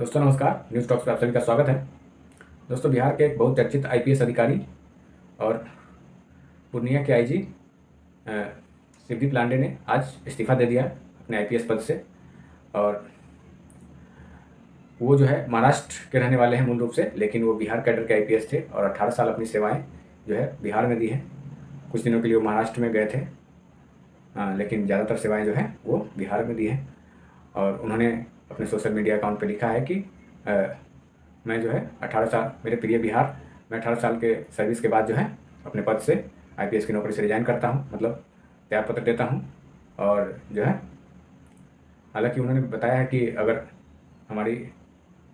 दोस्तों नमस्कार, news talks पर आप सभी का स्वागत है। दोस्तों, बिहार के एक बहुत चर्चित आईपीएस अधिकारी और पूर्णिया के आईजी शिवदीप लांडे ने आज इस्तीफा दे दिया अपने आईपीएस पद से। और वो जो है महाराष्ट्र के रहने वाले हैं मूल रूप से, लेकिन वो बिहार कैडर के आईपीएस थे और 18 साल अपनी सेवाएं जो है बिहार में दी हैं। कुछ दिनों के लिए वो महाराष्ट्र में गए थे, लेकिन ज़्यादातर सेवाएं जो हैं वो बिहार में दी हैं। और उन्होंने अपने सोशल मीडिया अकाउंट पे लिखा है कि मैं जो है 18 साल, मेरे प्रिय बिहार, मैं 18 साल के सर्विस के बाद जो है अपने पद से आईपीएस की नौकरी से रिज़ाइन करता हूँ, मतलब त्याग पत्र देता हूँ। और जो है हालांकि उन्होंने बताया है कि अगर हमारी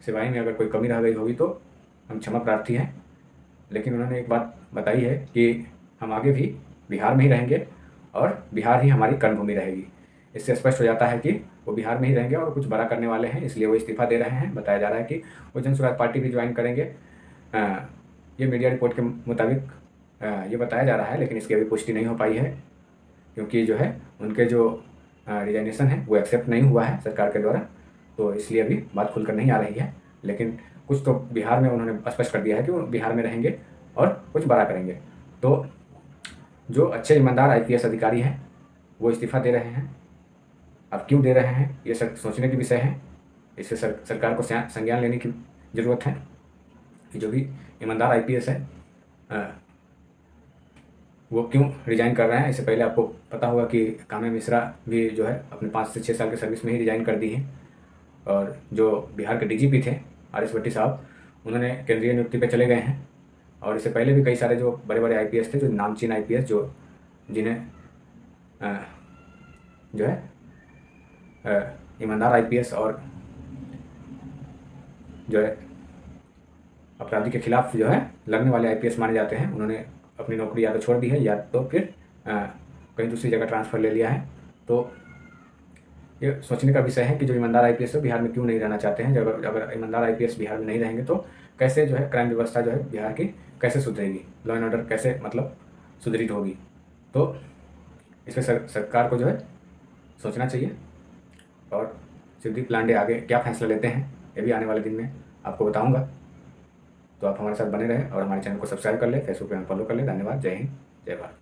सेवाएं में अगर कोई कमी रह गई होगी तो हम क्षमा प्रार्थी हैं, लेकिन उन्होंने एक बात बताई है कि हम आगे भी बिहार में ही रहेंगे और बिहार ही हमारी कर्मभूमि रहेगी। इससे स्पष्ट हो जाता है कि वो बिहार में ही रहेंगे और कुछ बड़ा करने वाले हैं, इसलिए वो इस्तीफा दे रहे हैं। बताया जा रहा है कि वो जन स्वराज पार्टी भी ज्वाइन करेंगे। ये मीडिया रिपोर्ट के मुताबिक ये बताया जा रहा है, लेकिन इसकी अभी पुष्टि नहीं हो पाई है, क्योंकि जो है उनके जो रिजाइनेशन है वो एक्सेप्ट नहीं हुआ है सरकार के द्वारा, तो इसलिए अभी बात खुलकर नहीं आ रही है। लेकिन कुछ तो बिहार में उन्होंने स्पष्ट कर दिया है कि वो बिहार में रहेंगे और कुछ बड़ा करेंगे। तो जो अच्छे ईमानदार आईपीएस अधिकारी हैं वो इस्तीफा दे रहे हैं। अब क्यों दे रहे हैं ये सोचने की विषय है। इससे सरकार को संज्ञान लेने की ज़रूरत है कि जो भी ईमानदार आईपीएस है वो क्यों रिजाइन कर रहे हैं। इससे पहले आपको पता होगा कि काम्या मिश्रा भी जो है अपने 5 से 6 साल के सर्विस में ही रिजाइन कर दी है। और जो बिहार के डीजीपी थे आर.एस. भट्टी साहब, उन्होंने केंद्रीय नियुक्ति पे चले गए हैं। और इससे पहले भी कई सारे जो बड़े बड़े आईपीएस थे, जो नामचीन आईपीएस, जो जिन्हें जो है ईमानदार आईपीएस और जो है अपराधी के खिलाफ जो है लड़ने वाले आईपीएस माने जाते हैं, उन्होंने अपनी नौकरी या तो छोड़ दी है या तो फिर कहीं दूसरी जगह ट्रांसफ़र ले लिया है। तो ये सोचने का विषय है कि जो ईमानदार आईपीएस है बिहार में क्यों नहीं रहना चाहते हैं। जब अगर ईमानदार आईपीएस बिहार में नहीं रहेंगे तो कैसे जो है क्राइम व्यवस्था जो है बिहार की कैसे सुधरेगी, लॉ एंड ऑर्डर कैसे मतलब सुदृढ़ होगी। तो इस पर सरकार को जो है सोचना चाहिए। और शिवदीप लांडे आगे क्या फैसला लेते हैं ये भी आने वाले दिन में आपको बताऊंगा। तो आप हमारे साथ बने रहें और हमारे चैनल को सब्सक्राइब कर लें, फेसबुक पे हम फॉलो कर लें। धन्यवाद। जय हिंद, जय भारत।